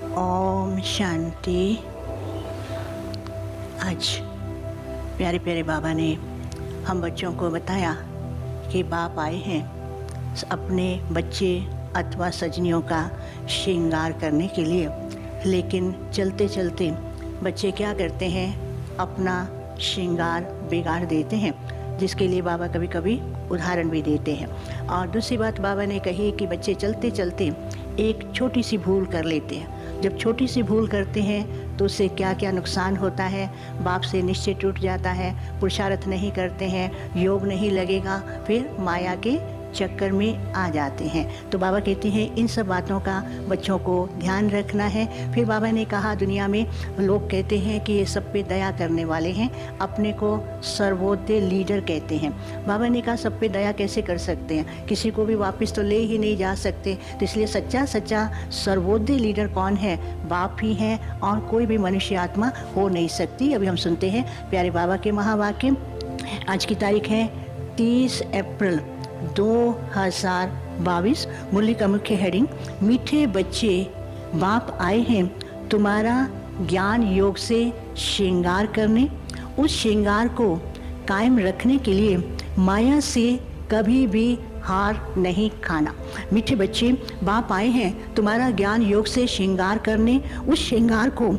ओम शांति। आज प्यारे प्यारे बाबा ने हम बच्चों को बताया कि बाप आए हैं अपने बच्चे अथवा सजनियों का श्रृंगार करने के लिए, लेकिन चलते चलते बच्चे क्या करते हैं, अपना श्रृंगार बिगाड़ देते हैं, जिसके लिए बाबा कभी कभी उदाहरण भी देते हैं। और दूसरी बात बाबा ने कही कि बच्चे चलते चलते एक छोटी सी भूल कर लेते हैं। जब छोटी सी भूल करते हैं तो उससे क्या क्या नुकसान होता है, बाप से निश्चय टूट जाता है, पुरुषार्थ नहीं करते हैं, योग नहीं लगेगा, फिर माया के चक्कर में आ जाते हैं। तो बाबा कहते हैं इन सब बातों का बच्चों को ध्यान रखना है। फिर बाबा ने कहा दुनिया में लोग कहते हैं कि ये सब पे दया करने वाले हैं, अपने को सर्वोदय लीडर कहते हैं। बाबा ने कहा सब पे दया कैसे कर सकते हैं, किसी को भी वापस तो ले ही नहीं जा सकते। तो इसलिए सच्चा सर्वोदय लीडर कौन है, बाप ही है, और कोई भी मनुष्य आत्मा हो नहीं सकती। अभी हम सुनते हैं प्यारे बाबा के महावाक्य। आज की तारीख है 30 अप्रैल 2022। मुरली का मुख्य हेडिंग, मीठे बच्चे बाप आए हैं तुम्हारा ज्ञान योग से श्रृंगार करने, उस श्रृंगार को कायम रखने के लिए माया से कभी भी हार नहीं खाना। मीठे बच्चे बाप आए हैं तुम्हारा ज्ञान योग से श्रृंगार करने, उस श्रृंगार को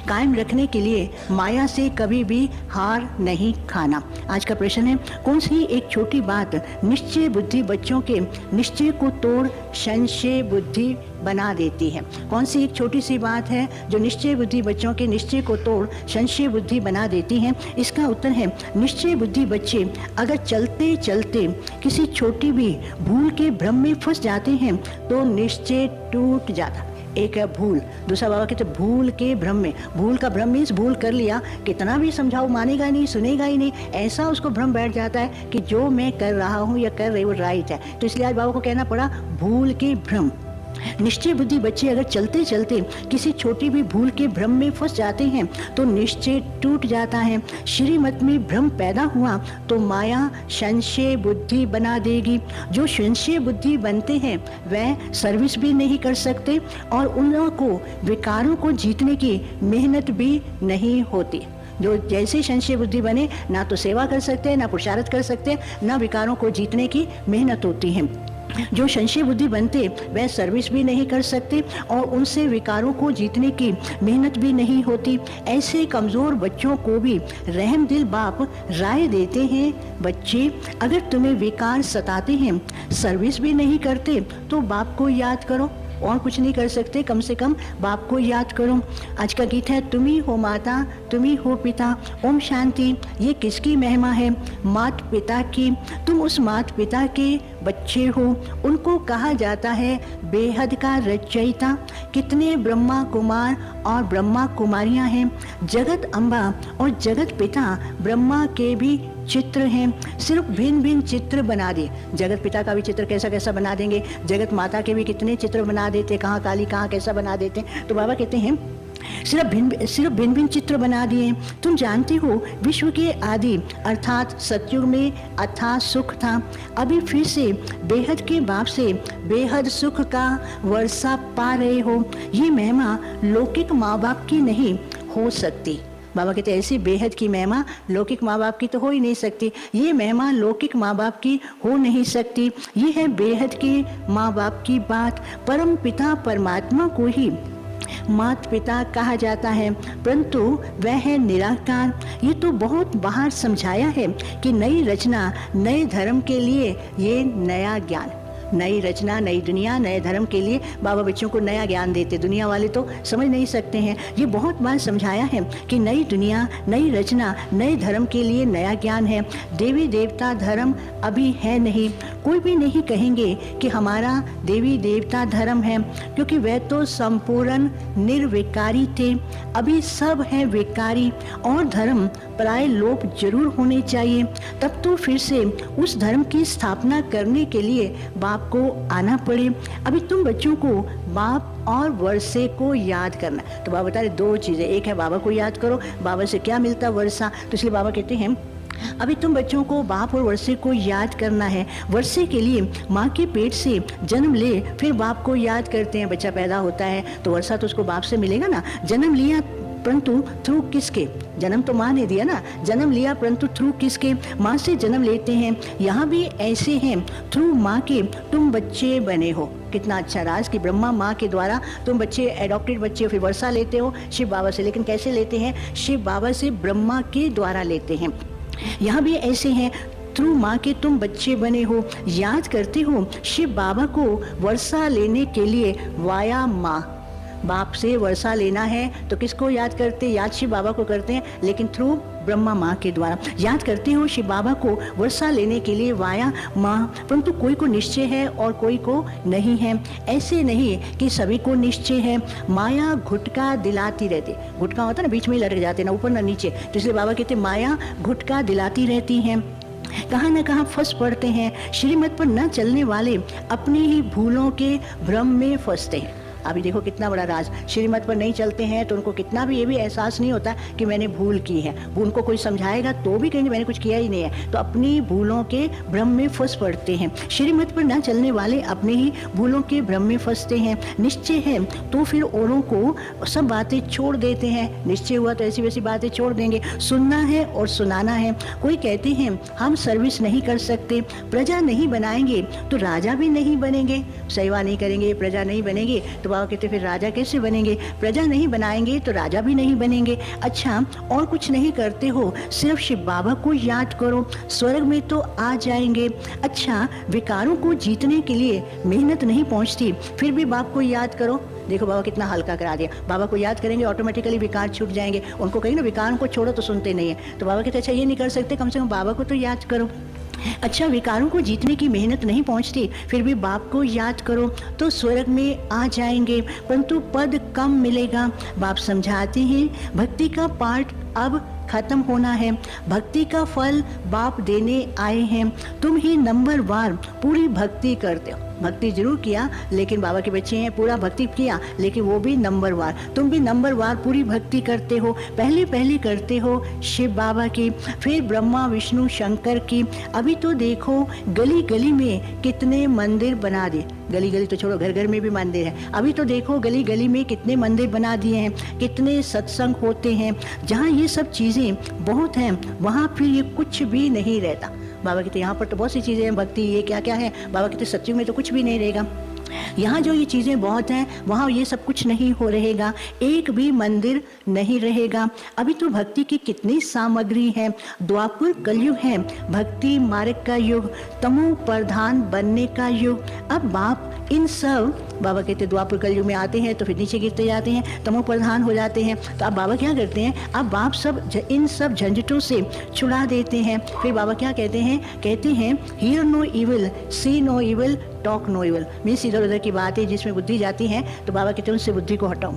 कायम रखने के लिए माया से कभी भी हार नहीं खाना। आज का प्रश्न है, कौन सी एक छोटी बात निश्चय बुद्धि बच्चों के निश्चय को तोड़ संशय बुद्धि बना देती है? कौन सी एक छोटी सी बात है जो निश्चय बुद्धि बच्चों के निश्चय को तोड़ संशय बुद्धि बना देती है? इसका उत्तर है, निश्चय बुद्धि बच्चे अगर चलते चलते किसी छोटी भी भूल के भ्रम में फंस जाते हैं तो निश्चय टूट जाता। एक है भूल, दूसरा बाबा कहते भूल के भ्रम में। भूल का भ्रम मीन्स भूल कर लिया, कितना भी समझाओ मानेगा नहीं, सुनेगा ही नहीं, ऐसा उसको भ्रम बैठ जाता है कि जो मैं कर रहा हूँ या कर रही हूँ राइट है। तो इसलिए आज बाबा को कहना पड़ा भूल के भ्रम। निश्चय बुद्धि बच्चे अगर चलते चलते किसी छोटी भी भूल के भ्रम में फंस जाते हैं तो निश्चय टूट जाता है। श्रीमत में भ्रम पैदा हुआ तो माया संशय बुद्धि बना देगी। जो संशय बुद्धि बनते हैं वह सर्विस भी नहीं कर सकते और उनको विकारों को जीतने की मेहनत भी नहीं होती। जो जैसे संशय बुद्धि बने, ना तो सेवा कर सकते हैं, ना पुरुषार्थ कर सकते हैं, ना विकारों को जीतने की मेहनत होती है। जो संशय बुद्धि बनते वह सर्विस भी नहीं कर सकते और उनसे विकारों को जीतने की मेहनत भी नहीं होती। ऐसे कमज़ोर बच्चों को भी रहम दिल बाप राय देते हैं, बच्चे अगर तुम्हें विकार सताते हैं, सर्विस भी नहीं करते तो बाप को याद करो, और कुछ नहीं कर सकते, कम से कम बाप को याद करो। आज का गीत है, तुम ही हो माता तुम ही हो पिता। ओम शांति। ये किसकी महिमा है? मात पिता की। तुम उस मात पिता के बच्चे हो, उनको कहा जाता है बेहद का रचयिता। कितने ब्रह्मा कुमार और ब्रह्मा कुमारियां हैं। जगत अम्बा और जगत पिता ब्रह्मा के भी चित्र हैं, सिर्फ भिन्न भिन्न चित्र बना दिए। जगत पिता का भी चित्र कैसा कैसा बना देंगे, जगत माता के भी कितने चित्र बना देते, कहाँ काली कहाँ कैसा बना देते। तो बाबा कहते हैं सिर्फ भिन्न भिन्न चित्र बना दिए। तुम जानते हो विश्व के आदि अर्थात सतयुग में अथाह सुख था, अभी फिर से बेहद के बाप से बेहद सुख का वर्षा पा रहे हो। ये महिमा लौकिक माँ बाप की नहीं हो सकती। बाबा कहते ऐसी बेहद की महिमा लौकिक माँ बाप की तो हो ही नहीं सकती। ये महिमा लौकिक माँ बाप की हो नहीं सकती। ये है बेहद की माँ बाप की बात। परम पिता परमात्मा को ही मात पिता कहा जाता है, परंतु वह है निराकार। ये तो बहुत बाहर समझाया है कि नई रचना नए धर्म के लिए ये नया ज्ञान, नई रचना नई दुनिया नए धर्म के लिए बाबा बच्चों को नया ज्ञान देते। दुनिया वाले तो समझ नहीं सकते हैं। ये बहुत बार समझाया है कि नई दुनिया नई रचना नए धर्म के लिए नया ज्ञान है। देवी देवता धर्म अभी है नहीं, कोई भी नहीं कहेंगे कि हमारा देवी देवता धर्म है, क्योंकि वह तो संपूर्ण निर्विकारी थे। अभी सब है विकारी और धर्म प्राय लोप जरूर होने चाहिए। तब तो फिर से उस धर्म की स्थापना करने के लिए बाप को आना पड़े। अभी तुम बच्चों को बाप और वर्षे को याद करना। तो बाबा बता रहे दो चीजें, एक है बाबा को याद करो, बाबा से क्या मिलता वर्षा। तो इसलिए बाबा कहते हैं अभी तुम बच्चों को बाप और वर्षे को याद करना है। वर्षे के लिए माँ के पेट से जन्म ले, फिर बाप को याद करते हैं। बच्चा पैदा होता है तो वर्षा तो उसको बाप से मिलेगा ना। जन्म लिया परंतु थ्रू किसके? जन्म तो माँ ने दिया ना। जन्म लिया परंतु थ्रू किसके? माँ से जन्म लेते हैं। यहाँ भी ऐसे हैं, थ्रू माँ के तुम बच्चे बने हो। कितना अच्छा राज कि ब्रह्मा माँ के द्वारा तुम बच्चे, एडॉप्टेड बच्चे हो, फिर वर्षा लेते हो शिव बाबा से। लेकिन कैसे लेते हैं? शिव बाबा से ब्रह्मा के द्वारा लेते हैं। यहाँ भी ऐसे हैं, थ्रू माँ के तुम बच्चे बने हो। याद करते हो शिव बाबा को वर्षा लेने के लिए वाया माँ। बाप से वर्षा लेना है तो किसको याद करते? याद शिव बाबा को करते हैं, लेकिन थ्रू ब्रह्मा माँ के द्वारा। याद करते हो शिव बाबा को वर्षा लेने के लिए वाया माँ, परंतु कोई को निश्चय है और कोई को नहीं है। ऐसे नहीं कि सभी को निश्चय है। माया घुटका दिलाती रहती। घुटका होता है ना, बीच में ही लटक जाते ना, ऊपर ना नीचे, तो इसलिए बाबा कहते माया घुटका दिलाती रहती है। कहाँ न कहाँ फंस पड़ते हैं। श्रीमत पर न चलने वाले अपनी ही भूलों के भ्रम में फंसते हैं। अभी देखो कितना बड़ा राज। श्रीमत पर नहीं चलते हैं तो उनको कितना भी ये भी एहसास नहीं होता कि मैंने भूल की है। उनको कोई समझाएगा तो भी कहेंगे मैंने कुछ किया ही नहीं है, तो अपनी भूलों के भ्रम में फंस पड़ते हैं। श्रीमत पर न चलने वाले अपने ही भूलों के भ्रम में फंसते हैं। निश्चय है तो फिर औरों को सब बातें छोड़ देते हैं। निश्चय हुआ तो ऐसी वैसी बातें छोड़ देंगे। सुनना है और सुनाना है। कोई कहते हैं हम सर्विस नहीं कर सकते, प्रजा नहीं बनाएंगे तो राजा भी नहीं बनेंगे। सेवा नहीं करेंगे, प्रजा नहीं बनेंगे, तो बाबा कहते फिर राजा कैसे बनेंगे? प्रजा नहीं बनाएंगे तो राजा भी नहीं बनेंगे। अच्छा, और कुछ नहीं करते हो, सिर्फ शिव बाबा को याद करो, स्वर्ग में तो आ जाएंगे। अच्छा, विकारों को जीतने के लिए मेहनत नहीं पहुंचती, फिर भी बाप को याद करो। देखो बाबा कितना हल्का करा दिया। बाबा को याद करेंगे ऑटोमेटिकली विकार छूट जाएंगे। उनको कहीं ना विकारों को छोड़ो तो सुनते नहीं है, तो बाबा कहते अच्छा ये नहीं कर सकते, कम से कम बाबा को तो याद करो। अच्छा, विकारों को जीतने की मेहनत नहीं पहुंचती, फिर भी बाप को याद करो तो स्वर्ग में आ जाएंगे, परंतु पद कम मिलेगा। बाप समझाते हैं भक्ति का पाठ अब खत्म होना है। भक्ति का फल बाप देने आए हैं। तुम ही नंबर वार पूरी भक्ति करते हो। भक्ति जरूर किया, लेकिन बाबा के बच्चे हैं, पूरा भक्ति किया, लेकिन वो भी नंबर वार। तुम भी नंबर वार पूरी भक्ति करते हो। पहले पहले करते हो शिव बाबा की, फिर ब्रह्मा विष्णु शंकर की। अभी तो देखो गली गली में कितने मंदिर बना दिए। गली गली तो छोड़ो, घर घर में भी मंदिर है। अभी तो देखो गली गली में कितने मंदिर बना दिए हैं, कितने सत्संग होते हैं। जहाँ ये सब चीज़ें बहुत हैं, वहाँ फिर ये कुछ भी नहीं रहता। बाबा कहते यहाँ पर तो बहुत सी चीज़ें हैं, भक्ति ये क्या क्या है। बाबा कहते सत्युग में तो कुछ भी नहीं रहेगा। यहाँ जो ये चीज़ें बहुत हैं, वहाँ ये सब कुछ नहीं हो रहेगा। एक भी मंदिर नहीं रहेगा। अभी तो भक्ति की कितनी सामग्री है। द्वापर कलयुग है, भक्ति मार्ग का युग, तमो प्रधान बनने का युग। अब बाप इन सब, बाबा कहते द्वापर कलयुग में आते हैं तो फिर नीचे गिरते जाते हैं, तमो प्रधान हो जाते हैं। तो अब बाबा क्या करते हैं? अब बाप सब इन सब झंझटों से छुड़ा देते हैं। फिर बाबा क्या कहते हैं? कहते हैं hear no evil, see no evil, talk no evil. Means इधर उधर की बातें जिसमें बुद्धि जाती है, तो बाबा कहते हैं उनसे बुद्धि को हटाओ।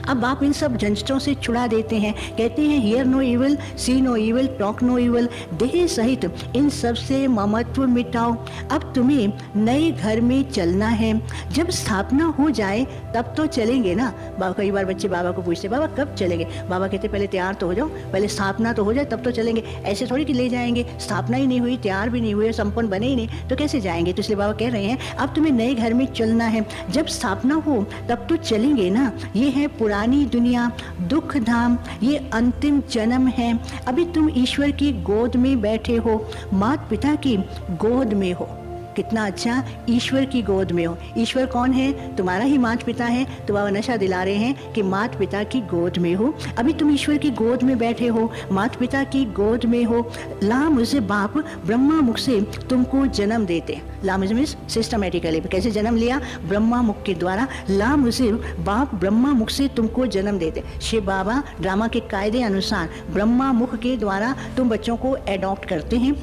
अब बाप इन सब झंझटों से छुड़ा देते हैं। कहते हैं hear no evil, see no evil, talk no evil. देह सहित इन सब से ममत्व मिटाओ। अब तुम्हें नए घर में चलना है। जब स्थापना हो जाए तब तो चलेंगे ना। बाबा, कई बार बच्चे बाबा को पूछते बाबा कब चलेंगे? बाबा कहते पहले तैयार तो हो जाओ, पहले स्थापना तो हो जाए तब तो चलेंगे। ऐसे थोड़ी कि ले जाएंगे, स्थापना ही नहीं हुई, तैयार भी नहीं हुए, संपन्न बने ही नहीं, तो कैसे जाएंगे? तो इसलिए बाबा कह रहे हैं अब तुम्हें नए घर में चलना है। जब स्थापना हो तब तो चलेंगे ना। ये है पुरानी दुनिया, दुख धाम, ये अंतिम जन्म है। अभी तुम ईश्वर की गोद में बैठे हो, माता पिता की गोद में हो। कितना अच्छा, ईश्वर की गोद में हो। ईश्वर कौन है? तुम्हारा ही माता पिता है। तो बाबा नशा दिला रहे हैं कि माता पिता की गोद में हो। अभी तुम ईश्वर की गोद में बैठे हो, माता पिता की गोद में हो। ला मुझे बाप ब्रह्मा मुख से तुमको जन्म देते। ला मुझे मीन्स सिस्टमेटिकली कैसे जन्म लिया? ब्रह्मा मुख के द्वारा। ला मुझे बाप ब्रह्मा मुख से तुमको जन्म देते। शिव बाबा ड्रामा के कायदे अनुसार ब्रह्मा मुख के द्वारा तुम बच्चों को एडॉप्ट करते हैं।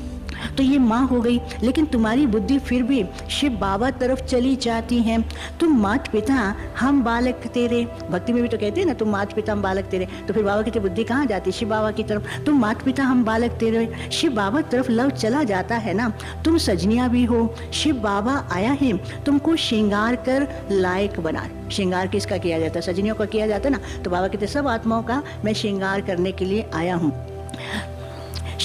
तो ये माँ हो गई, लेकिन तुम्हारी बुद्धि फिर भी शिव बाबा तरफ चली जाती है। तुम माता पिता हम बालक तेरे। भक्ति में भी तो कहते हैं ना, तुम माता पिता हम बालक तेरे। तो फिर बाबा कहते बुद्धि कहाँ जाती? शिव बाबा की तरफ। तुम माता पिता हम बालक तेरे, शिव बाबा तरफ लव चला जाता है ना। तुम सजनिया भी हो, शिव बाबा आया है तुमको श्रृंगार कर लायक बना। श्रृंगार किसका किया जाता है? सजनियों का किया जाता है ना। तो बाबा कहते सब आत्माओं का मैं श्रृंगार करने के लिए आया हूँ।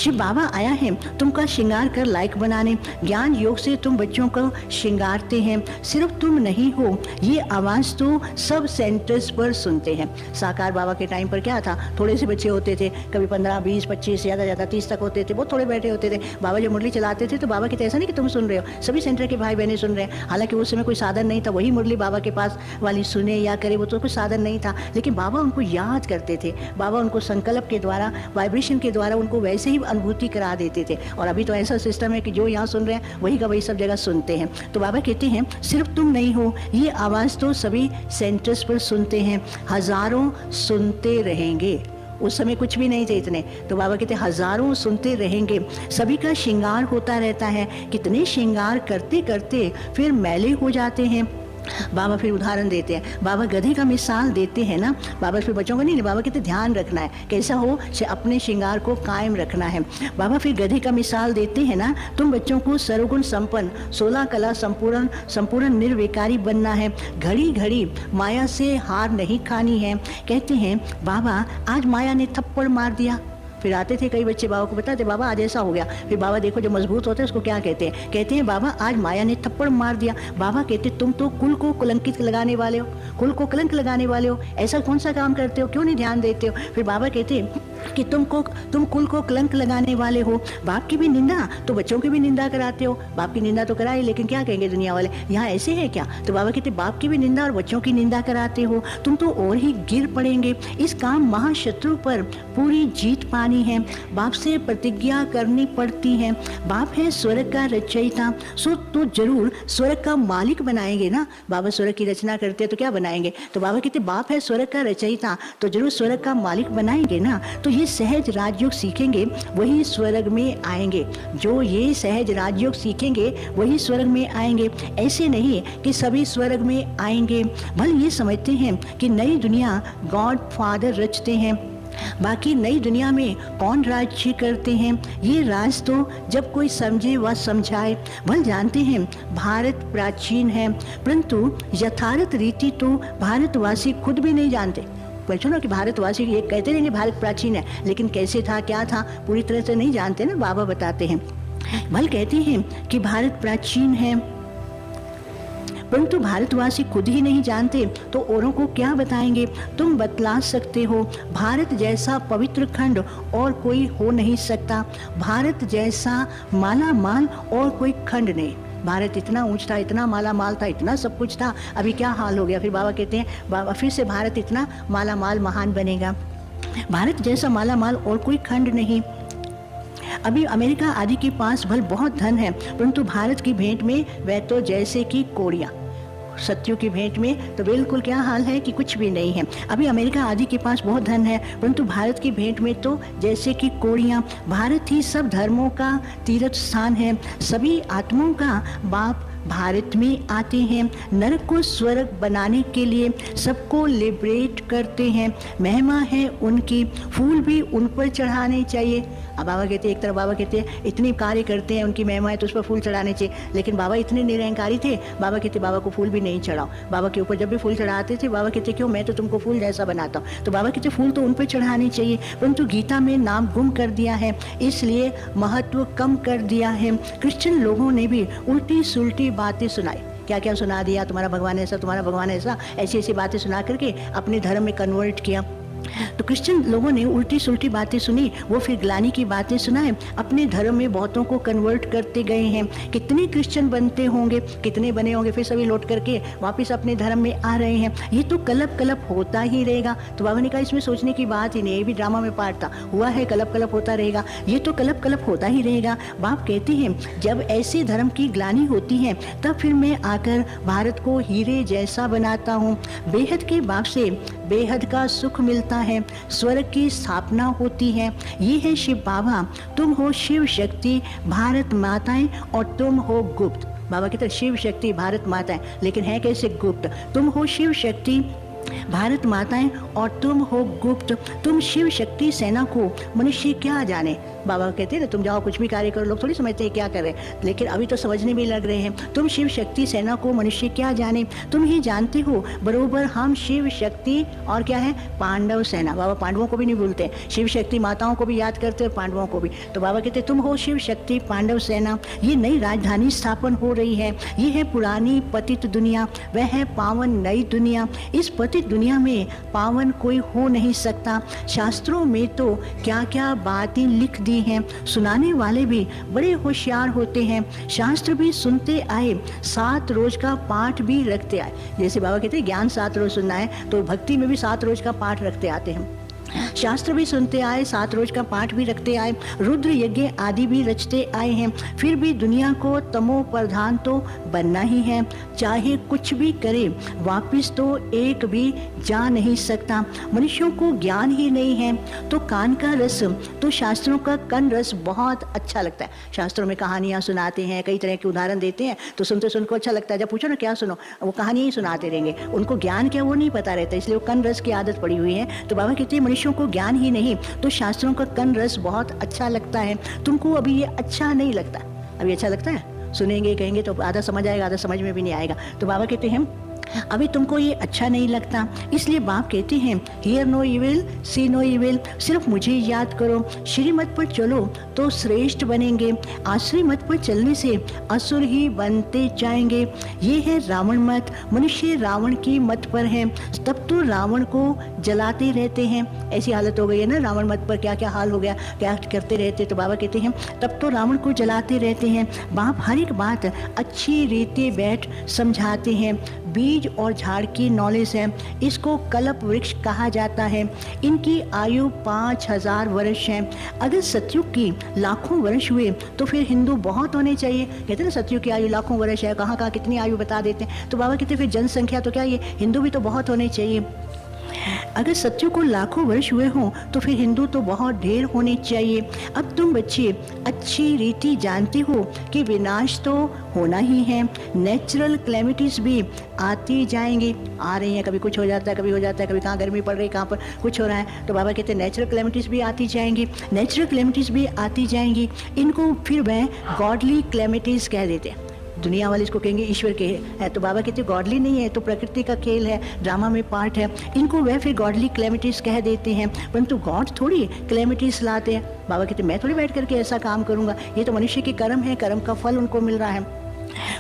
शिव बाबा आया है तुमका श्रृंगार कर लायक बनाने। ज्ञान योग से तुम बच्चों को श्रृंगारते हैं, सिर्फ तुम नहीं हो, ये आवाज़ तो सब सेंटर्स पर सुनते हैं। साकार बाबा के टाइम पर क्या था, थोड़े से बच्चे होते थे, कभी 15, 20, 25, ज़्यादा 30 तक होते थे, बहुत थोड़े बैठे होते थे। बाबा जब मुरली चलाते थे तो बाबा कहते ऐसा नहीं कि तुम सुन रहे हो, सभी सेंटर के भाई बहनें सुन रहे हैं। हालांकि उस समय कोई साधन नहीं था, वही मुरली बाबा के पास वाली सुने या करे, वो तो कोई साधन नहीं था, लेकिन बाबा उनको याद करते थे। बाबा उनको संकल्प के द्वारा, वाइब्रेशन के द्वारा उनको वैसे ही अनुभूति करा देते थे। और अभी तो ऐसा सिस्टम है कि जो यहाँ सुन रहे हैं वही का वही सब जगह सुनते हैं। तो बाबा कहते हैं सिर्फ तुम नहीं हो, ये आवाज़ तो सभी सेंटर्स पर सुनते हैं, हजारों सुनते रहेंगे। उस समय कुछ भी नहीं थे इतने, तो बाबा कहते हजारों सुनते रहेंगे। सभी का श्रृंगार होता रहता है, कितने श्रृंगार करते करते फिर मैले हो जाते हैं। बाबा फिर उदाहरण देते हैं, बाबा गधे का मिसाल देते हैं ना। बाबा फिर बच्चों को नहीं, बाबा कहते ध्यान रखना है, कैसा हो, अपने श्रृंगार को कायम रखना है। बाबा फिर गधे का मिसाल देते हैं ना, तुम बच्चों को सर्वगुण संपन्न, 16 कला संपूर्ण निर्विकारी बनना है, घड़ी घड़ी माया से हार नहीं खानी है। कहते हैं बाबा आज माया ने थप्पड़ मार दिया, फिर आते थे कई बच्चे बाबा को बताते, बाबा आज ऐसा हो गया। फिर बाबा देखो जो मजबूत होते हैं उसको क्या कहते हैं, कहते हैं बाबा आज माया ने थप्पड़ मार दिया। बाबा कहते तुम तो कुल को कलंकित लगाने वाले हो, कुल को कलंक लगाने वाले हो, ऐसा कौन सा काम करते हो, क्यों नहीं ध्यान देते हो। फिर बाबा कहते कि तुम कुल को कलंक लगाने वाले हो, बाप की भी निंदा तो बच्चों की भी निंदा कराते हो। बाप की निंदा तो कराई, लेकिन क्या कहेंगे दुनिया वाले, यहाँ ऐसे है क्या। तो बाबा कहते बाप की भी निंदा और बच्चों की निंदा कराते हो, तुम तो और ही गिर पड़ेंगे। इस काम महाशत्रु पर पूरी जीत पानी है, बाप से प्रतिज्ञा करनी पड़ती है। बाप है स्वर्ग का रचयिता, सो तो जरूर स्वर्ग का मालिक बनाएंगे ना। बाबा स्वर्ग की रचना करते हैं तो क्या बनाएंगे, तो बाबा कहते बाप है स्वर्ग का रचयिता तो जरूर स्वर्ग का मालिक बनाएंगे ना। तो ये सहज राजयोग सीखेंगे वही स्वर्ग में आएंगे, जो ये सहज राजयोग सीखेंगे वही स्वर्ग में आएंगे। ऐसे नहीं कि सभी स्वर्ग में आएंगे। भले ये समझते हैं कि नई दुनिया गॉड फादर रचते हैं, बाकी नई दुनिया में कौन राज्य करते हैं, ये राज तो जब कोई समझे व समझाए। भले जानते हैं भारत प्राचीन है, परंतु यथार्थ रीति तो भारतवासी खुद भी नहीं जानते। पूछो ना कि भारतवासी ये कहते रहेंगे भारत प्राचीन है, लेकिन कैसे था क्या था पूरी तरह से नहीं जानते ना, बाबा बताते हैं। भले कहते हैं कि भारत प्राचीन है, परंतु भारतवासी खुद ही नहीं जानते तो औरों को क्या बताएंगे। तुम बतला सकते हो, भारत जैसा पवित्र खंड और कोई हो नहीं सकता, भारत जैसा माला माल और कोई खंड नहीं। भारत इतना ऊंच था, इतना माला माल था, इतना सब कुछ था, अभी क्या हाल हो गया। फिर बाबा कहते हैं बाबा फिर से भारत इतना माला माल महान बनेगा, भारत जैसा माला माल और कोई खंड नहीं। अभी अमेरिका आदि के पास भले बहुत धन है, परंतु भारत की भेंट में वह तो जैसे कि कोड़ियाँ, सत्यों की भेंट में तो बिल्कुल क्या हाल है कि कुछ भी नहीं है। अभी अमेरिका आदि के पास बहुत धन है, परंतु भारत की भेंट में तो जैसे कि कोड़ियाँ। भारत ही सब धर्मों का तीर्थ स्थान है, सभी आत्माओं का बाप भारत में आते हैं, नरक को स्वर्ग बनाने के लिए सबको लिबरेट करते हैं। महिमा है उनकी, फूल भी उन पर चढ़ाने चाहिए। अब बाबा कहते हैं, एक तरफ बाबा कहते हैं इतने कार्य करते हैं, उनकी महिमा है तो उस पर फूल चढ़ाने चाहिए, लेकिन बाबा इतने निरंकारी थे, बाबा कहते बाबा को फूल भी नहीं चढ़ाओ। बाबा के ऊपर जब भी फूल चढ़ाते थे बाबा कहते क्यों, मैं तो तुमको फूल जैसा बनाता हूँ। तो बाबा कहते फूल तो उन पर चढ़ाने चाहिए, परंतु गीता में नाम गुम कर दिया है, इसलिए महत्व कम कर दिया है। क्रिश्चियन लोगों ने भी उल्टी सुल्टी बातें सुनाई, क्या क्या सुना दिया, तुम्हारा भगवान ऐसा, तुम्हारा भगवान ऐसा, ऐसी ऐसी बातें सुना करके अपने धर्म में कन्वर्ट किया। तो क्रिश्चियन लोगों ने उल्टी सुल्टी बातें सुनी, वो फिर ग्लानी की बातें सुनाए, अपने धर्म में बहुतों को कन्वर्ट करते गए हैं। कितने क्रिश्चियन बनते होंगे, कितने बने होंगे, फिर सभी लौट करके वापस अपने धर्म में आ रहे हैं। ये तो कलप कलप होता ही रहेगा। तो बाबा ने कहा इसमें सोचने की बात ही नहीं, ये भी ड्रामा में पार्ट था, हुआ है कलप कलप होता रहेगा, ये तो कलप कलप होता ही रहेगा। बाप कहते हैं जब ऐसे धर्म की ग्लानी होती है तब फिर मैं आकर भारत को हीरे जैसा बनाता हूँ। बेहद के बाप से बेहद का सुख मिलता है, स्वर्ग की स्थापना होती है। ये है शिव बाबा, तुम हो शिव शक्ति भारत माताएं और तुम हो गुप्त। बाबा कहते शिव शक्ति भारत माताएं, लेकिन है कैसे गुप्त। तुम हो शिव शक्ति भारत माताएं और तुम हो गुप्त। तुम शिव शक्ति सेना को मनुष्य क्या जाने, बाबा कहते हैं ना, तुम जाओ कुछ भी कार्य करो, लोग थोड़ी समझते हैं क्या कर रहे हैं, लेकिन अभी तो समझने भी लग रहे हैं। तुम शिव शक्ति सेना को मनुष्य क्या जाने, तुम ही जानते हो बरोबर हम शिव शक्ति और क्या है पांडव सेना। बाबा पांडवों को भी नहीं भूलते, शिव शक्ति माताओं को भी याद करते और पांडवों को भी। तो बाबा कहते तुम हो शिव शक्ति पांडव सेना। ये नई राजधानी स्थापन हो रही है, ये है पुरानी पतित दुनिया, वह है पावन नई दुनिया। इस पतित दुनिया में पावन कोई हो नहीं सकता। शास्त्रों में तो क्या क्या बातें लिख दी हैं, सुनाने वाले भी बड़े होशियार होते हैं। शास्त्र भी सुनते आए, 7 रोज का पाठ भी रखते आए। जैसे बाबा कहते हैं ज्ञान 7 रोज सुनना है, तो भक्ति में भी 7 रोज का पाठ रखते आते हैं। शास्त्र भी सुनते आए, 7 रोज का पाठ भी रखते आए, रुद्र यज्ञ आदि भी रचते आए हैं। फिर भी दुनिया को तमो प्रधान तो बनना ही है, चाहे कुछ भी करे वापिस तो एक भी जा नहीं सकता। मनुष्यों को ज्ञान ही नहीं है तो कान का रस, तो शास्त्रों का कन रस बहुत अच्छा लगता है। शास्त्रों में कहानियाँ सुनाते हैं, कई तरह के उदाहरण देते हैं, तो सुनते सुनको अच्छा लगता है। जब पूछो ना क्या सुनो, वो कहानियाँ ही सुनाते रहेंगे, उनको ज्ञान क्या वो नहीं पता रहता, इसलिए वो कन रस की आदत पड़ी हुई है। तो बाबा कहते हैं मनुष्यों को ज्ञान ही नहीं तो शास्त्रों का कन रस बहुत अच्छा लगता है। तुमको अभी ये अच्छा नहीं लगता, अभी अच्छा लगता है, सुनेंगे कहेंगे तो आधा समझ आएगा, आधा समझ में भी नहीं आएगा। तो बाबा कहते हैं अभी तुमको ये अच्छा नहीं लगता, इसलिए बाप कहते हैं hear no evil see no evil, सिर्फ मुझे याद करो, श्रीमत पर चलो तो श्रेष्ठ बनेंगे, आश्री मत पर चलने से असुर ही बनते जाएंगे। ये है रावण मत, मनुष्य रावण की मत पर है, तब तो रावण को जलाते रहते हैं। ऐसी हालत हो गई है ना, रावण मत पर क्या क्या हाल हो गया, क्या करते रहते। तो बाबा कहते हैं तब तो रावण को जलाते रहते हैं। बाप हर एक बात अच्छी रीति बैठ समझाते हैं। बीज और झाड़ की नॉलेज है, इसको कल्प वृक्ष कहा जाता है। इनकी आयु 5000 वर्ष है। अगर सतयुग की लाखों वर्ष हुए तो फिर हिंदू बहुत होने चाहिए। कहते हैं ना सतयुग की आयु लाखों वर्ष है, कहाँ कहाँ कितनी आयु बता देते हैं। तो बाबा कहते हैं फिर जनसंख्या तो क्या ये हिंदू भी तो बहुत होने चाहिए। अगर सत्युग को लाखों वर्ष हुए हों तो फिर हिंदू तो बहुत ढेर होने चाहिए। अब तुम बच्चे अच्छी रीति जानते हो कि विनाश तो होना ही है, नेचुरल क्लेमिटीज भी आती जाएंगी, आ रही हैं, कभी कुछ हो जाता है, कभी हो जाता है, कभी कहाँ गर्मी पड़ रही, कहाँ पर कुछ हो रहा है। तो बाबा कहते हैं नेचुरल क्लेमिटीज भी आती जाएंगी, नेचुरल क्लेमिटीज भी आती जाएंगी। इनको फिर वह गॉडली क्लेमिटीज कह देते हैं। दुनिया वाले इसको कहेंगे ईश्वर के है, तो बाबा कहते गॉडली नहीं है, तो प्रकृति का खेल है, ड्रामा में पार्ट है। इनको वह फिर गॉडली क्लेमिटीज कह देते हैं, परंतु गॉड थोड़ी क्लेमिटीज लाते हैं। बाबा कहते मैं थोड़ी बैठ करके ऐसा काम करूंगा, ये तो मनुष्य के कर्म है, कर्म का फल उनको मिल रहा है,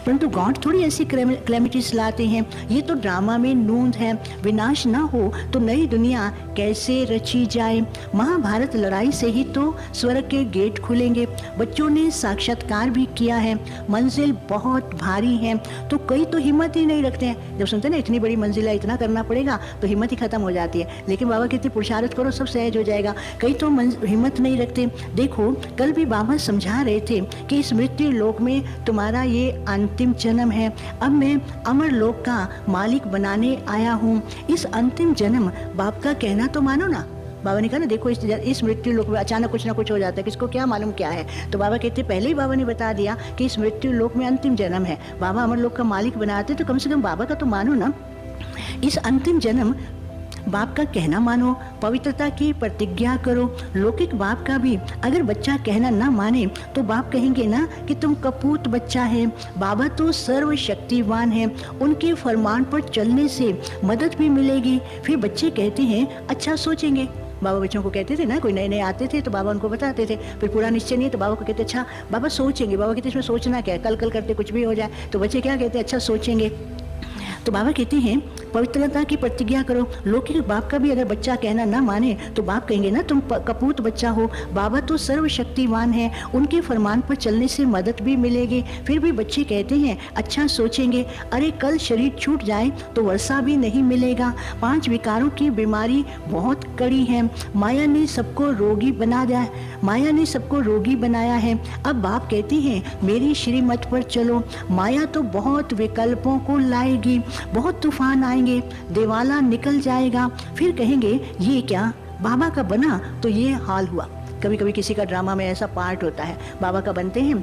परंतु गॉड थोड़ी ऐसी क्लेमिटीज लाते हैं। ये तो ड्रामा में नूंद है। विनाश ना हो तो नई दुनिया कैसे रची जाए। महाभारत लड़ाई से ही तो स्वर्ग के गेट खुलेंगे। बच्चों ने साक्षात्कार भी किया है, मंजिल बहुत भारी है, तो कई तो हिम्मत ही नहीं रखते हैं। जब सुनते हैं ना इतनी बड़ी मंजिल है, इतना करना पड़ेगा, तो हिम्मत ही खत्म हो जाती है। लेकिन बाबा कहते पुरुषार्थ करो सब सहज हो जाएगा। कई तो हिम्मत नहीं रखते। देखो कल भी बाबा समझा रहे थे कि इस मृत्यु लोक में तुम्हारा ये अंतिम जन्म है, अब मैं अमर लोक का मालिक बनाने आया हूँ। इस अंतिम जन्म बाप का कहना तो मानो ना। बाबा ने कहा ना देखो इस मृत्यु लोक में अचानक कुछ ना कुछ हो जाता है, किसको क्या मालूम क्या है। तो बाबा कहते पहले ही बाबा ने बता दिया कि इस मृत्यु लोक में अंतिम जन्म है, बाबा अमर लोक का मालिक बनाते, तो कम से कम बाबा का तो मानो ना। इस अंतिम जन्म बाप का कहना मानो, पवित्रता की प्रतिज्ञा करो। लौकिक बाप का भी अगर बच्चा कहना ना माने तो बाप कहेंगे ना कि तुम कपूत बच्चा है। बाबा तो सर्वशक्तिवान है, उनके फरमान पर चलने से मदद भी मिलेगी। फिर बच्चे कहते हैं अच्छा सोचेंगे। बाबा बच्चों को कहते थे ना, कोई नए नए आते थे तो बाबा उनको बताते थे, फिर पूरा निश्चय नहीं है तो बाबा को कहते अच्छा बाबा सोचेंगे। बाबा कहते इसमें सोचना क्या है, कल कल करते कुछ भी हो जाए। तो बच्चे क्या कहते हैं अच्छा सोचेंगे। तो बाबा कहते हैं पवित्रता की प्रतिज्ञा करो। लौकिक बाप का भी अगर बच्चा कहना ना माने तो बाप कहेंगे ना तुम कपूत बच्चा हो, बाबा तो सर्वशक्तिवान है, उनके फरमान पर चलने से मदद भी मिलेगी। फिर भी बच्चे कहते हैं अच्छा सोचेंगे। अरे कल शरीर छूट जाए तो वर्षा भी नहीं मिलेगा। 5 विकारों की बीमारी बहुत कड़ी है, माया ने सबको रोगी बना दिया, माया ने सबको रोगी बनाया है। अब बाप कहते हैं मेरी श्रीमत पर चलो। माया तो बहुत विकल्पों को लाएगी, बहुत तूफान आएंगे, दिवाला निकल जाएगा। फिर कहेंगे ये क्या बाबा का बना तो ये हाल हुआ। कभी कभी किसी का ड्रामा में ऐसा पार्ट होता है, बाबा का बनते हैं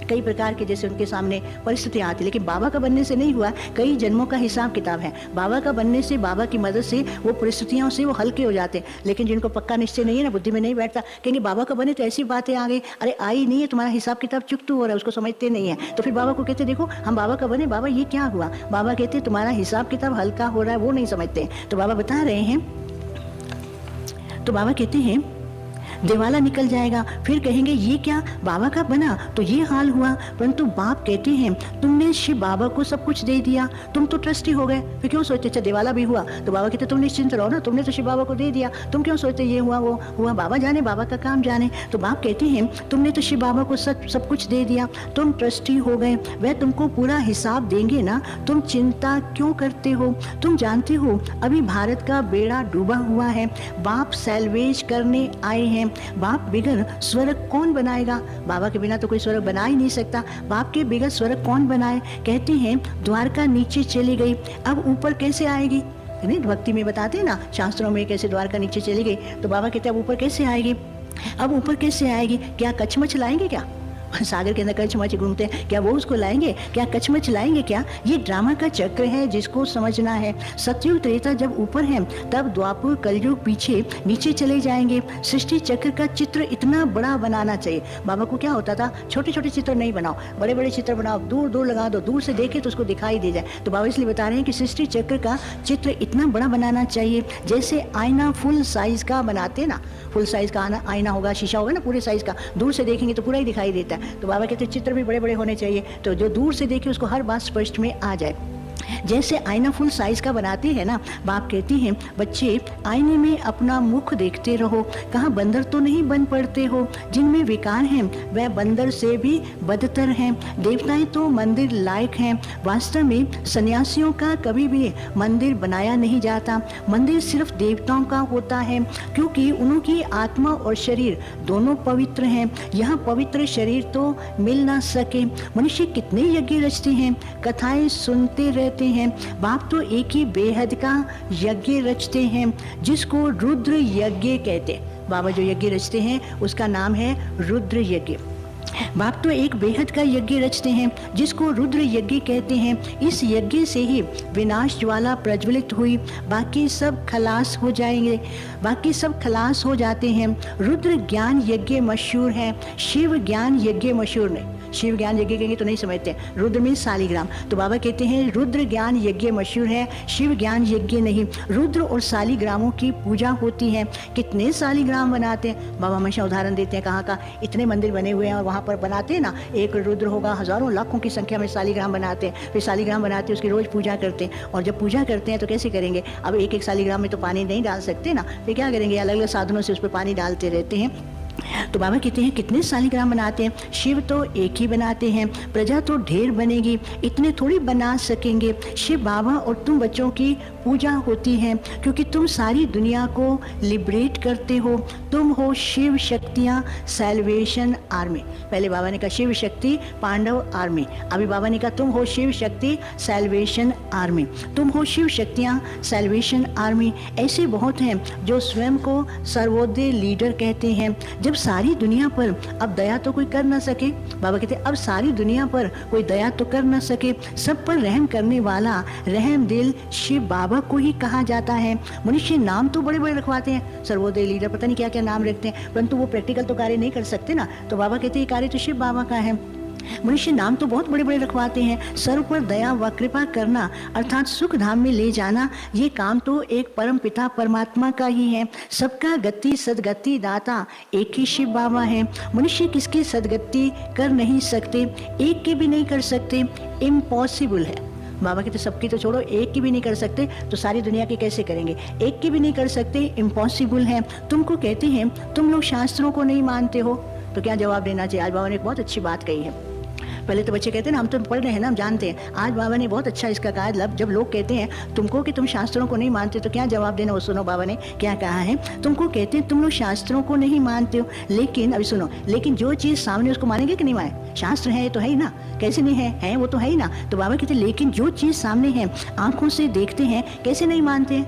कई प्रकार के जैसे उनके सामने परिस्थितियाँ आती, लेकिन बाबा का बनने से नहीं हुआ, कई जन्मों का हिसाब किताब है। बाबा का बनने से, बाबा की मदद से वो परिस्थितियों से वो हल्के हो जाते हैं। लेकिन जिनको पक्का निश्चय नहीं है ना, बुद्धि में नहीं बैठता, कहेंगे बाबा का बने तो ऐसी बातें आ गई, अरे आई नहीं है, तुम्हारा हिसाब किताब चुकतू हो रहा है, उसको समझते नहीं है। तो फिर बाबा को कहते देखो हम बाबा का बने, बाबा ये क्या हुआ? बाबा कहते तुम्हारा हिसाब किताब हल्का हो रहा है, वो नहीं समझते। तो बाबा बता रहे हैं, तो बाबा कहते हैं दिवाला निकल जाएगा, फिर कहेंगे ये क्या बाबा का बना तो ये हाल हुआ। परंतु बाप कहते हैं तुमने शिव बाबा को सब कुछ दे दिया, तुम तो ट्रस्टी हो गए, फिर क्यों सोचते अच्छा दिवाला भी हुआ? तो बाबा कहते तुम निश्चिंत रहो ना, तुमने तो शिव बाबा को दे दिया, तुम क्यों सोचते ये हुआ वो हुआ? बाबा जाने, बाबा का काम जाने। तो बाप कहते हैं तुमने तो शिव बाबा को सब कुछ दे दिया, तुम ट्रस्टी हो गए, वह तुमको पूरा हिसाब देंगे ना, तुम चिंता क्यों करते हो? तुम जानते हो अभी भारत का बेड़ा डूबा हुआ है, बाप सैल्वेज करने आए हैं। बाप बिगर स्वर्ग कौन बनाएगा? बाबा के बिना तो कोई स्वर्ग बना ही नहीं सकता, बाप के बिगर स्वर्ग कौन बनाए? कहते हैं द्वारका नीचे चली गई, अब ऊपर कैसे आएगी? नहीं, भक्ति में बताते हैं ना, शास्त्रों में कैसे द्वारका नीचे चली गई, तो बाबा कहते हैं अब ऊपर कैसे आएगी? अब ऊपर कैसे आएगी? क्या कचमच लाएंगे क्या? सागर के अंदर कचमच घूमते हैं, क्या वो उसको लाएंगे? क्या कचमच लाएंगे क्या? ये ड्रामा का चक्र है जिसको समझना है। सतयुग त्रेता जब ऊपर है, तब द्वापर कलयुग पीछे नीचे चले जाएंगे। सृष्टि चक्र का चित्र इतना बड़ा बनाना चाहिए। बाबा को क्या होता था, छोटे छोटे चित्र नहीं बनाओ, बड़े बड़े चित्र बनाओ, दूर दूर लगा दो, दूर से देखे तो उसको दिखाई दे जाए। तो बाबा इसलिए बता रहे हैं कि सृष्टि चक्र का चित्र इतना बड़ा बनाना चाहिए, जैसे आईना फुल साइज का बनाते ना, फुल साइज का आईना होगा, शीशा होगा ना पूरे साइज का, दूर से देखेंगे तो पूरा ही दिखाई देता है। तो बाबा कहते हैं चित्र भी बड़े बड़े होने चाहिए, तो जो दूर से देखे उसको हर बात स्पष्ट में आ जाए। जैसे आईना फुल साइज का बनाते हैं ना, बाप कहते हैं बच्चे आईने में अपना मुख देखते रहो, कहाँ बंदर तो नहीं बन पड़ते हो। जिनमें विकार हैं वह बंदर से भी बदतर हैं। देवताएं तो मंदिर लायक हैं, वास्तव में सन्यासियों का कभी भी मंदिर बनाया नहीं जाता। मंदिर सिर्फ देवताओं का होता है, क्योंकि उनकी आत्मा और शरीर दोनों पवित्र हैं। यहाँ पवित्र शरीर तो मिल ना सके। मनुष्य कितने यज्ञ रचते हैं, कथाएं सुनते रहते हैं। बाप तो एक ही बेहद का यज्ञ रचते हैं, जिसको रुद्र यज्ञ कहते हैं। बाबा जो यज्ञ रचते हैं उसका नाम है रुद्र यज्ञ। बाप तो एक बेहद का यज्ञ रचते हैं जिसको रुद्र यज्ञ कहते हैं। इस यज्ञ से ही विनाश ज्वाला प्रज्वलित हुई, बाकी सब खलास हो जाएंगे, बाकी सब खलास हो जाते हैं। रुद्र ज्ञान यज्ञ मशहूर है, शिव ज्ञान यज्ञ मशहूर नहीं। शिव ज्ञान यज्ञ कहेंगे तो नहीं समझते, रुद्र में शालिग्राम। तो बाबा कहते हैं रुद्र ज्ञान यज्ञ मशहूर है, शिव ज्ञान यज्ञ नहीं। रुद्र और शालिग्रामों की पूजा होती है। कितने शालिग्राम बनाते हैं, बाबा हमेशा उदाहरण देते हैं, कहाँ का इतने मंदिर बने हुए हैं और वहाँ पर बनाते हैं ना, एक रुद्र होगा, हजारों लाखों की संख्या में शालिग्राम बनाते हैं। फिर शालिग्राम बनाते हैं, उसकी रोज पूजा करते हैं। और जब पूजा करते हैं तो कैसे करेंगे? अब एक एक शालिग्राम में तो पानी नहीं डाल सकते ना, फिर क्या करेंगे? अलग अलग साधनों से उस पर पानी डालते रहते हैं। तो बाबा कहते हैं कितने शालिग्राम बनाते हैं, शिव तो एक ही बनाते हैं, प्रजा तो ढेर बनेगी, इतने थोड़ी बना सकेंगे। शिव बाबा और तुम बच्चों की पूजा होती है, क्योंकि तुम सारी दुनिया को लिबरेट करते हो। तुम हो शिव शक्तियाँ सैल्वेशन आर्मी। पहले बाबा ने कहा शिव शक्ति पांडव आर्मी, अभी बाबा ने कहा तुम हो शिव शक्ति सैल्वेशन आर्मी। तुम हो शिव शक्तियाँ सैल्वेशन आर्मी। ऐसे बहुत हैं जो स्वयं को सर्वोदय लीडर कहते हैं। जब सारी दुनिया पर अब दया तो कोई कर ना सके, बाबा कहते अब सारी दुनिया पर कोई दया तो कर ना सके, सब पर रहम करने वाला रहम दिल शिव बाबा को ही कहा जाता है। मनुष्य नाम तो बड़े बड़े रखवाते हैं, सर्वोदय लीडर, पता नहीं क्या क्या नाम रखते हैं, परंतु वो प्रैक्टिकल तो कार्य नहीं कर सकते ना। तो बाबा कहते हैं कार्य तो शिव बाबा का है। मनुष्य नाम तो बहुत बड़े बड़े रखवाते हैं, सर्व पर दया व कृपा करना अर्थात सुख धाम में ले जाना, ये काम तो एक परम पिता परमात्मा का ही है। सबका गति सदगति दाता एक ही शिव बाबा है। मनुष्य किसकी सदगति कर नहीं सकते, एक की भी नहीं कर सकते, इम्पॉसिबल है। बाबा कहते सबकी तो छोड़ो, एक की भी नहीं कर सकते तो सारी दुनिया की कैसे करेंगे? एक की भी नहीं कर सकते, इम्पॉसिबल है। तुमको कहते हैं तुम लोग शास्त्रों को नहीं मानते हो, तो क्या जवाब देना चाहिए? आज बाबा ने एक बहुत अच्छी बात कही है। पहले तो बच्चे कहते हैं ना हम तो पढ़ रहे हैं ना, हम जानते हैं। आज बाबा ने बहुत अच्छा इसका कहा, जब लोग कहते हैं तुमको कि तुम शास्त्रों को नहीं मानते, तो क्या जवाब देना? वो सुनो बाबा ने क्या कहा है। तुमको कहते हैं तुम लोग शास्त्रों को नहीं मानते हो, लेकिन अभी सुनो, लेकिन जो चीज़ सामने उसको मानेंगे कि नहीं माने? शास्त्र है तो है ही ना, कैसे नहीं है वो तो है ही ना। तो बाबा कहते हैं लेकिन जो चीज़ सामने है, आंखों से देखते हैं, कैसे नहीं मानते?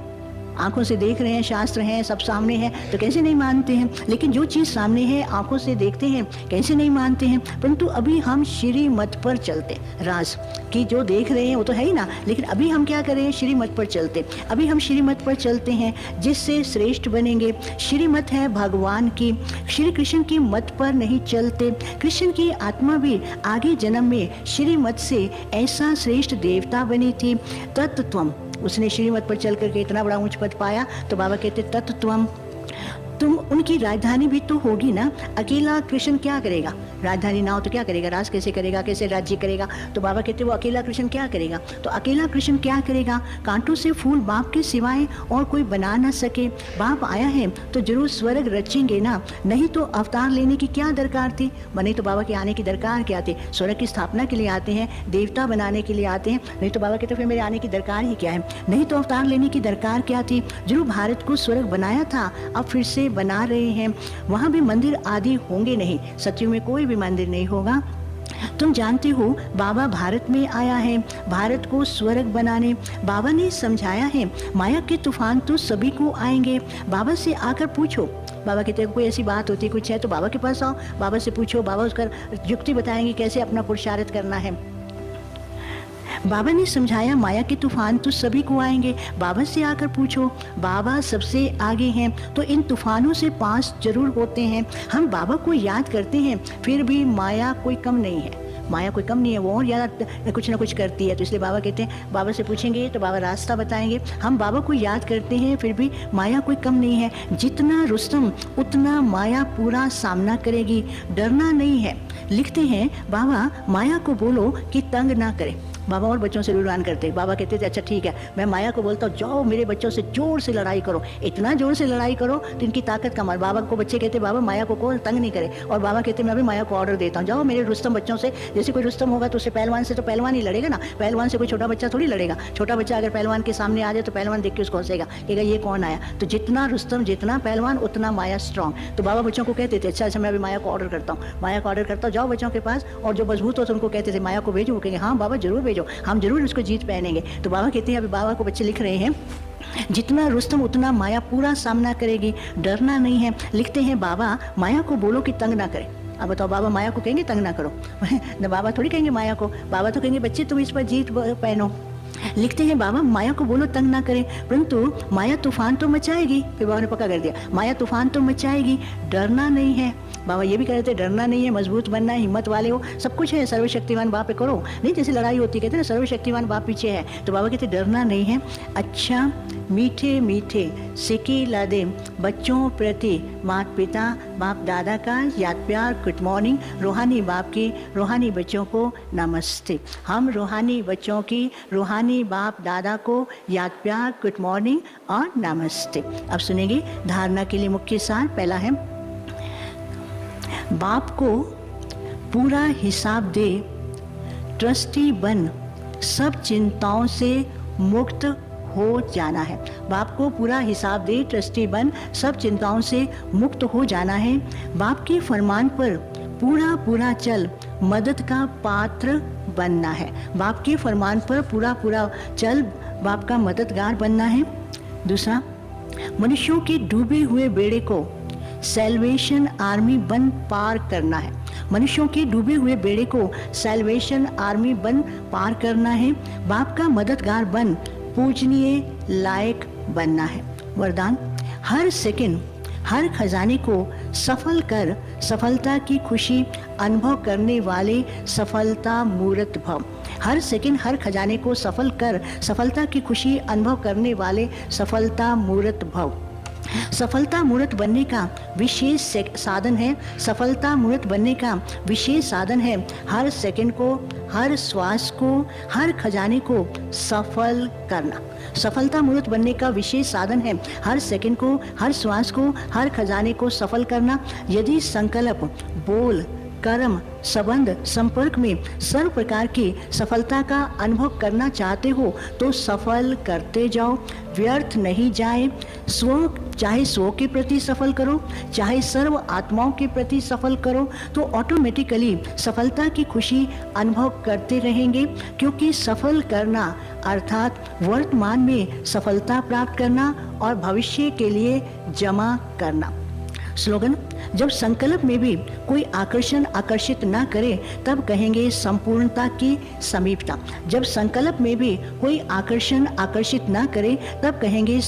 आंखों से देख रहे हैं, शास्त्र हैं, सब सामने है, तो कैसे नहीं मानते हैं। लेकिन जो चीज़ सामने है, आंखों से देखते हैं, कैसे नहीं मानते हैं। परंतु अभी हम श्रीमत पर चलते, राज कि जो देख रहे हैं वो तो है ही ना, लेकिन अभी हम क्या करें, श्रीमत पर चलते। अभी हम श्रीमत पर चलते हैं जिससे श्रेष्ठ बनेंगे। श्रीमत है भगवान की, श्री कृष्ण की मत पर नहीं चलते। कृष्ण की आत्मा भी आगे जन्म में श्रीमत से ऐसा श्रेष्ठ देवता बनी थी। तत्त्वम, उसने श्रीमत पर चल करके इतना बड़ा ऊंच पद पाया। तो बाबा कहते तत्त्वम, तुम उनकी राजधानी भी तो होगी ना। अकेला कृष्ण क्या करेगा, राजधानी ना हो तो क्या करेगा, राज कैसे करेगा, कैसे राज्य करेगा। तो बाबा कहते वो अकेला कृष्ण क्या करेगा। तो अकेला कृष्ण क्या करेगा, कांटों से फूल बाप के सिवाय और कोई बना ना सके। बाप आया है तो जरूर स्वर्ग रचेंगे ना, नहीं तो अवतार लेने की क्या दरकार थी। नहीं तो बाबा के आने की दरकार क्या थी। स्वर्ग की स्थापना के लिए आते हैं, देवता बनाने के लिए आते हैं, नहीं तो बाबा कहते फिर मेरे आने की दरकार ही क्या है। नहीं तो अवतार लेने की दरकार क्या थी। जरूर भारत को स्वर्ग बनाया था, अब फिर से बना रहे हैं। वहां भी मंदिर आदि होंगे नहीं, सत्युग में कोई भी मंदिर नहीं होगा। तुम जानते हो बाबा भारत में आया है भारत को स्वर्ग बनाने। बाबा ने समझाया है माया के तूफान तो सभी को आएंगे। बाबा से आकर पूछो, बाबा कहते हैं कोई ऐसी बात होती कुछ है तो बाबा के पास आओ, बाबा से पूछो, बाबा उसका युक्ति बताएंगे कैसे अपना पुरुषार्थ करना है। बाबा ने समझाया माया के तूफान तो सभी को आएंगे, बाबा से आकर पूछो। बाबा सबसे आगे हैं तो इन तूफानों से पास जरूर होते हैं। हम बाबा को याद करते हैं फिर भी माया कोई कम नहीं है, माया कोई कम नहीं है, वो और याद कुछ ना कुछ करती है। तो इसलिए बाबा कहते हैं बाबा से पूछेंगे तो बाबा रास्ता बताएंगे। हम बाबा को याद करते हैं फिर भी माया कोई कम नहीं है। जितना रुस्तम उतना माया पूरा सामना करेगी, डरना नहीं है। लिखते हैं बाबा माया को बोलो कि तंग ना करे। बाबा और बच्चों से रुलान करते, बाबा कहते थे अच्छा ठीक है, मैं माया को बोलता हूँ जाओ मेरे बच्चों से जोर से लड़ाई करो, इतना जोर से लड़ाई करो तो इनकी ताकत कमाल। बाबा को बच्चे कहते बाबा माया को कोई तंग नहीं करे, और बाबा कहते मैं भी माया को ऑर्डर देता हूँ जाओ मेरे रुस्तम बच्चों से। जैसे कोई रुस्तम होगा तो उससे पहलवान से तो पहलवान ही लड़ेगा ना, पहलवान से कोई छोटा बच्चा थोड़ी लड़ेगा। छोटा बच्चा अगर पहलवान के सामने आ जाए तो पहलवान देख के उसको हंसेगा, कहेगा ये कौन आया। तो जितना रुस्तम जितना पहलवान उतना माया स्ट्रांग। तो बाबा बच्चों को कहते थे अच्छा अच्छा मैं अभी माया को ऑर्डर करता हूँ, माया को ऑर्डर करता हूँ जाओ बच्चों के पास, और जो मजबूत हो तो उनको कहते थे माया को भेजो, वो कहेंगे हाँ बाबा जरूर भेजो, हम जरूर उसको जीत पहनेंगे। तो बाबा कहते हैं अभी बाबा को बच्चे लिख रहे हैं जितना रुस्तम उतना माया पूरा सामना करेगी, डरना नहीं है। लिखते हैं बाबा माया को बोलो कि तंग ना करे। अब बताओ बाबा माया को कहेंगे तंग ना करो न, बाबा थोड़ी कहेंगे माया को, बाबा तो कहेंगे बच्चे तुम इस पर जीत पहनो। लिखते हैं बाबा माया को बोलो तंग ना करें, परंतु माया तूफान तो मचाएगी। फिर बाबा ने पक्का कर दिया माया तूफान तो मचाएगी, डरना नहीं है। बाबा ये भी कह रहे थे डरना नहीं है, मजबूत बनना है, हिम्मत वाले हो, सब कुछ है, सर्वशक्तिमान बाप पे करो। नहीं जैसे लड़ाई होती कहते ना सर्वशक्तिमान बाप पीछे है, तो बाबा कहते डरना नहीं है। अच्छा मीठे मीठे सिक्के लादे बच्चों प्रति माता पिता बाप दादा का याद प्यार, गुड मॉर्निंग। रूहानी बाप की रूहानी बच्चों को नमस्ते। हम रूहानी बच्चों की रूहानी बाप दादा को याद प्यार, गुड मॉर्निंग और नमस्ते। अब सुनेंगे धारणा के लिए मुख्य सार। पहला है बाप को पूरा हिसाब दे, ट्रस्टी बन, सब चिंताओं से मुक्त हो जाना है। बाप को पूरा हिसाब दे, ट्रस्टी बन, सब चिंताओं से मुक्त हो जाना है। बाप के फरमान पर पूरा पूरा चल, मदद का पात्र बनना है। बाप के फरमान पर पूरा पूरा चल, बाप का मददगार बनना है। दूसरा, मनुष्यों के डूबे हुए बेड़े को सैल्वेशन आर्मी बन पार करना है। मनुष्यों के डूबे हुए बेड़े को सैल्वेशन आर्मी बन पार करना है। बाप का मददगार बन पूजनीय लायक बनना है। वरदान, हर सेकंड हर खजाने को सफल कर सफलता की खुशी अनुभव करने वाले सफलता मूर्त भव। हर सेकंड हर खजाने को सफल कर सफलता की खुशी अनुभव करने वाले सफलता मूर्त भव। सफलता मूर्त बनने का विशेष साधन है, सफलता मूर्त बनने का विशेष साधन है हर सेकंड को, हर श्वास को, हर खजाने को सफल करना। सफलता मूर्त बनने का विशेष साधन है हर सेकंड को, हर श्वास को, हर खजाने को सफल करना। यदि संकल्प, बोल, कर्म, संबंध, संपर्क में सर्व प्रकार की सफलता का अनुभव करना चाहते हो तो सफल करते जाओ, व्यर्थ नहीं जाए। चाहे स्व के प्रति सफल करो, चाहे सर्व आत्माओं के प्रति सफल करो, तो ऑटोमेटिकली सफलता की खुशी अनुभव करते रहेंगे। क्योंकि सफल करना अर्थात वर्तमान में सफलता प्राप्त करना और भविष्य के लिए जमा करना। स्लोगन: जब संकल्प में भी कोई आकर्षण आकर्षित ना करे तब कहेंगे संपूर्णता की समीपता। जब संकल्प में भी कोई आकर्षण आकर्षित ना करे तब कहेंगे